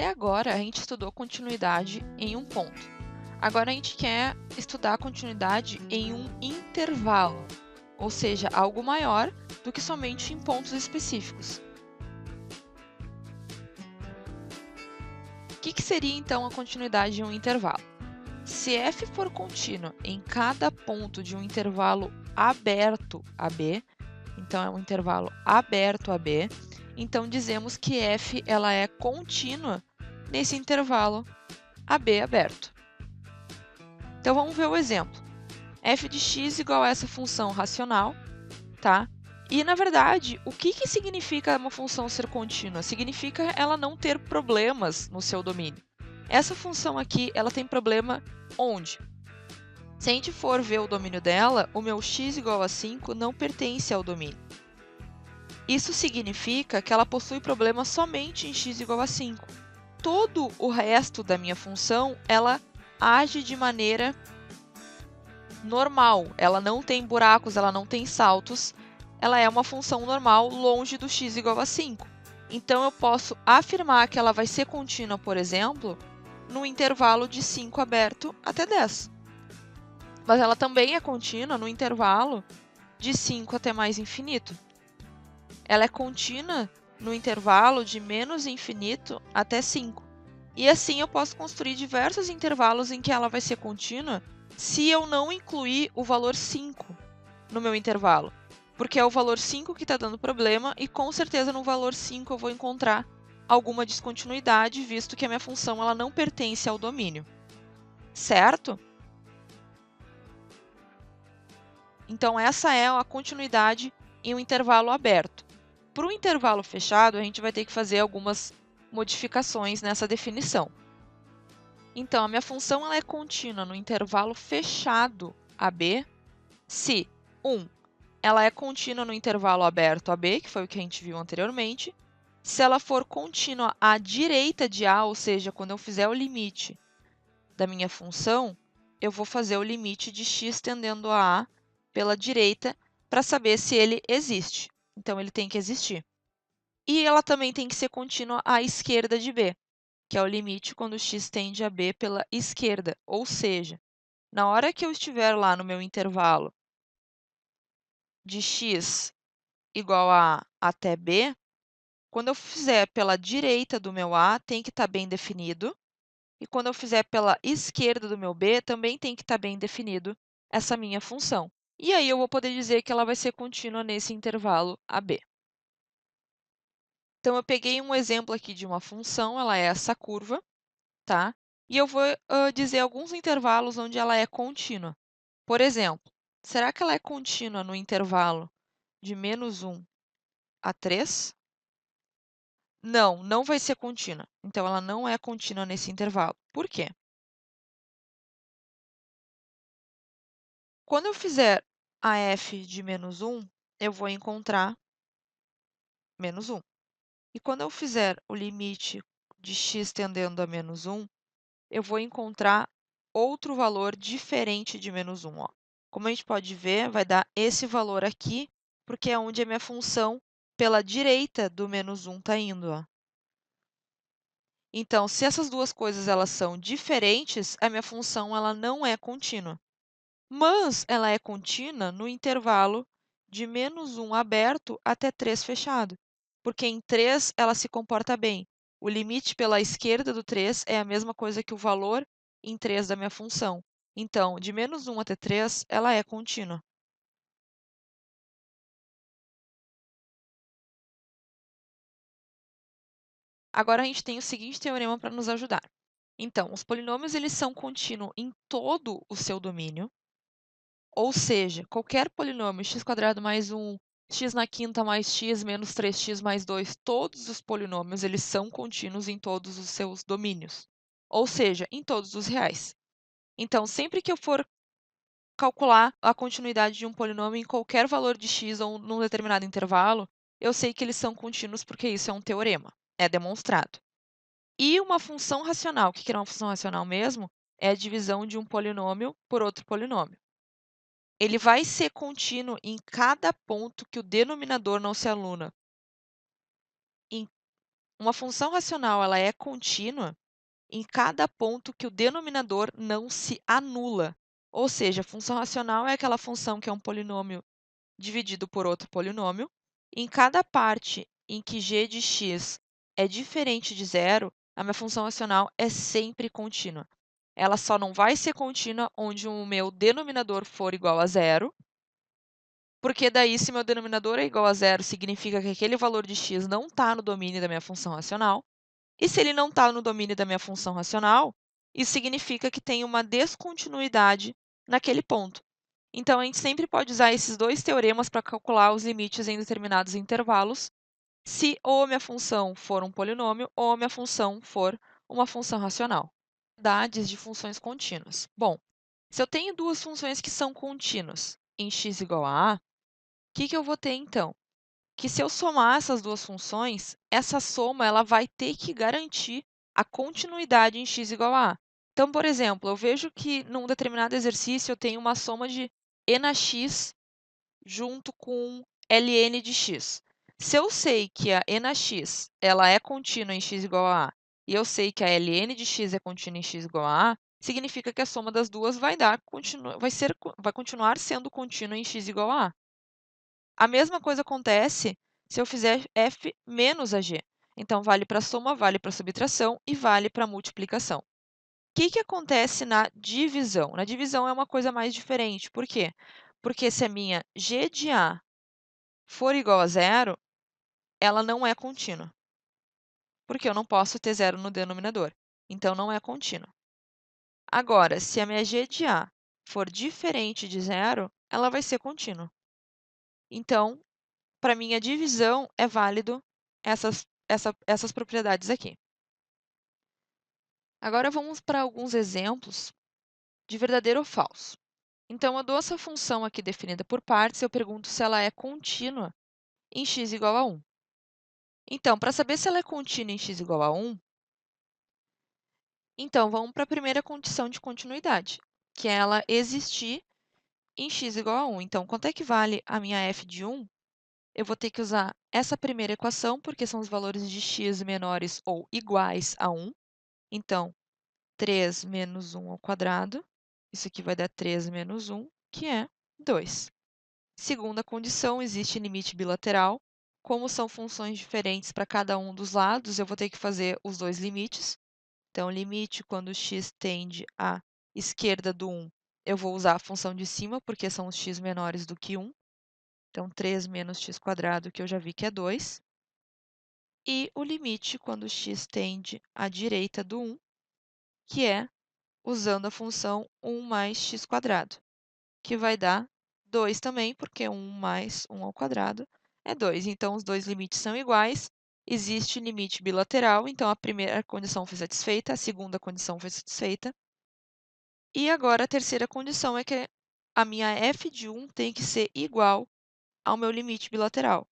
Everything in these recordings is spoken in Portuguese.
Até agora, a gente estudou continuidade em um ponto. Agora, a gente quer estudar continuidade em um intervalo, ou seja, algo maior do que somente em pontos específicos. O que seria, então, a continuidade de um intervalo? Se f for contínua em cada ponto de um intervalo aberto AB, então é um intervalo aberto AB, então dizemos que f ela é contínua nesse intervalo AB aberto. Então vamos ver o exemplo. F de x igual a essa função racional, tá? E na verdade, o que significa uma função ser contínua? Significa ela não ter problemas no seu domínio. Essa função aqui, ela tem problema onde? Se a gente for ver o domínio dela, o meu x igual a 5 não pertence ao domínio. Isso significa que ela possui problema somente em x igual a 5. Todo o resto da minha função, ela age de maneira normal. Ela não tem buracos, ela não tem saltos. Ela é uma função normal longe do x igual a 5. Então, eu posso afirmar que ela vai ser contínua, por exemplo, no intervalo de 5 aberto até 10. Mas ela também é contínua no intervalo de 5 até mais infinito. Ela é contínua no intervalo de menos infinito até 5. E assim eu posso construir diversos intervalos em que ela vai ser contínua se eu não incluir o valor 5 no meu intervalo. Porque é o valor 5 que está dando problema e com certeza no valor 5 eu vou encontrar alguma descontinuidade, visto que a minha função ela não pertence ao domínio. Certo? Então, essa é a continuidade em um intervalo aberto. Para o intervalo fechado, a gente vai ter que fazer algumas modificações nessa definição. Então, a minha função ela é contínua no intervalo fechado AB se 1. Ela é contínua no intervalo aberto AB, que foi o que a gente viu anteriormente. Se ela for contínua à direita de A, ou seja, quando eu fizer o limite da minha função, eu vou fazer o limite de x tendendo a A pela direita para saber se ele existe. Então, ele tem que existir. E ela também tem que ser contínua à esquerda de B, que é o limite quando x tende a B pela esquerda. Ou seja, na hora que eu estiver lá no meu intervalo de x igual a até B, quando eu fizer pela direita do meu A, tem que estar bem definido. E quando eu fizer pela esquerda do meu B, também tem que estar bem definido essa minha função. E aí eu vou poder dizer que ela vai ser contínua nesse intervalo AB. Então, eu peguei um exemplo aqui de uma função, ela é essa curva, tá? E eu vou dizer alguns intervalos onde ela é contínua. Por exemplo, será que ela é contínua no intervalo de menos 1 a 3? Não, não vai ser contínua. Então, ela não é contínua nesse intervalo. Por quê? Quando eu fizer a f de menos 1, eu vou encontrar menos 1. E quando eu fizer o limite de x tendendo a menos 1, eu vou encontrar outro valor diferente de menos 1. Ó. Como a gente pode ver, vai dar esse valor aqui, porque é onde a minha função pela direita do menos 1 está indo. Ó. Então, se essas duas coisas elas são diferentes, a minha função ela não é contínua. Mas ela é contínua no intervalo de menos 1 aberto até 3 fechado, porque em 3 ela se comporta bem. O limite pela esquerda do 3 é a mesma coisa que o valor em 3 da minha função. Então, de menos 1 até 3, ela é contínua. Agora, a gente tem o seguinte teorema para nos ajudar. Então, os polinômios eles são contínuos em todo o seu domínio, ou seja, qualquer polinômio x² mais 1, x na quinta mais x menos 3x mais 2, todos os polinômios eles são contínuos em todos os seus domínios, ou seja, em todos os reais. Então, sempre que eu for calcular a continuidade de um polinômio em qualquer valor de x ou num determinado intervalo, eu sei que eles são contínuos porque isso é um teorema, é demonstrado. E uma função racional, o que é uma função racional mesmo? É a divisão de um polinômio por outro polinômio. Ele vai ser contínuo em cada ponto que o denominador não se anula. uma função racional ela é contínua em cada ponto que o denominador não se anula. Ou seja, a função racional é aquela função que é um polinômio dividido por outro polinômio. Em cada parte em que g de x é diferente de zero, a minha função racional é sempre contínua. Ela só não vai ser contínua onde o meu denominador for igual a zero, porque daí, se meu denominador é igual a zero, significa que aquele valor de x não está no domínio da minha função racional. E se ele não está no domínio da minha função racional, isso significa que tem uma descontinuidade naquele ponto. Então, a gente sempre pode usar esses dois teoremas para calcular os limites em determinados intervalos, se ou a minha função for um polinômio ou a minha função for uma função racional. Propriedades de funções contínuas. Bom, se eu tenho duas funções que são contínuas em x igual a, o que eu vou ter então? Que se eu somar essas duas funções, essa soma ela vai ter que garantir a continuidade em x igual a. Então, por exemplo, eu vejo que num determinado exercício eu tenho uma soma de NX junto com ln de x. Se eu sei que a NX ela é contínua em x igual a e eu sei que a ln de x é contínua em x igual a, significa que a soma das duas vai continuar sendo contínua em x igual a. A mesma coisa acontece se eu fizer f menos a g. Então, vale para soma, vale para subtração e vale para multiplicação. O que acontece na divisão? Na divisão é uma coisa mais diferente. Por quê? Porque se a minha g de a for igual a zero, ela não é contínua. Porque eu não posso ter zero no denominador. Então, não é contínua. Agora, se a minha g de a for diferente de zero, ela vai ser contínua. Então, para minha divisão, é válido essas propriedades aqui. Agora, vamos para alguns exemplos de verdadeiro ou falso. Então, eu dou essa função aqui definida por partes e eu pergunto se ela é contínua em x igual a 1. Então, para saber se ela é contínua em x igual a 1, então vamos para a primeira condição de continuidade, que é ela existir em x igual a 1. Então, quanto é que vale a minha f de 1? Eu vou ter que usar essa primeira equação, porque são os valores de x menores ou iguais a 1. Então, 3 menos 1 ao quadrado, isso aqui vai dar 3 menos 1, que é 2. Segunda condição, existe limite bilateral. Como são funções diferentes para cada um dos lados, eu vou ter que fazer os dois limites. Então, limite quando x tende à esquerda do 1, eu vou usar a função de cima, porque são os x menores do que 1. Então, 3 menos x², que eu já vi que é 2. E o limite quando x tende à direita do 1, que é usando a função 1 mais x², que vai dar 2 também, porque 1 mais 1 ao quadrado é 2. Então, os dois limites são iguais. Existe limite bilateral, então a primeira condição foi satisfeita, a segunda condição foi satisfeita. E agora a terceira condição é que a minha f de 1 tem que ser igual ao meu limite bilateral.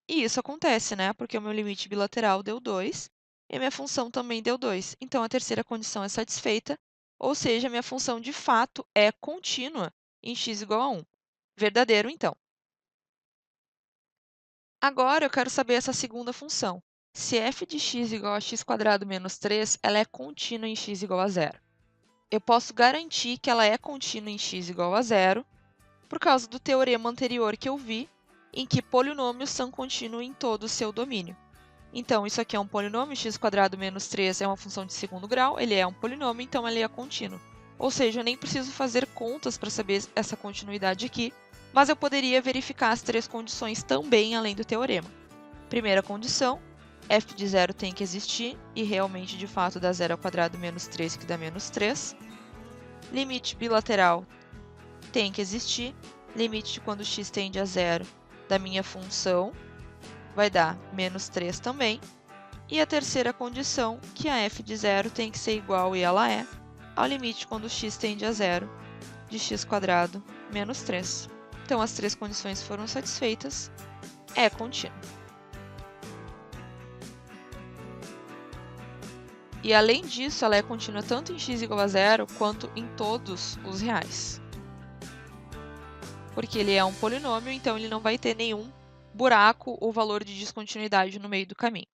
E isso acontece, né? Porque o meu limite bilateral deu 2 e a minha função também deu 2. Então, a terceira condição é satisfeita, ou seja, a minha função de fato é contínua em x igual a 1. Verdadeiro, então. Agora, eu quero saber essa segunda função. Se f de x igual a x² menos 3, ela é contínua em x igual a 0. Eu posso garantir que ela é contínua em x igual a 0 por causa do teorema anterior que eu vi, em que polinômios são contínuos em todo o seu domínio. Então, isso aqui é um polinômio, x² menos 3 é uma função de segundo grau, ele é um polinômio, então ele é contínuo. Ou seja, eu nem preciso fazer contas para saber essa continuidade aqui, mas eu poderia verificar as três condições também além do teorema. Primeira condição, f de 0 tem que existir, e realmente, de fato, dá 0 ao quadrado menos 3, que dá menos 3. Limite bilateral tem que existir, limite de quando x tende a 0 da minha função vai dar menos 3 também. E a terceira condição, que a f de 0 tem que ser igual, e ela é, ao limite quando x tende a 0 de x² menos 3. Então, as três condições foram satisfeitas, é contínuo. E, além disso, ela é contínua tanto em x igual a 0 quanto em todos os reais. Porque ele é um polinômio, então ele não vai ter nenhum buraco ou valor de descontinuidade no meio do caminho.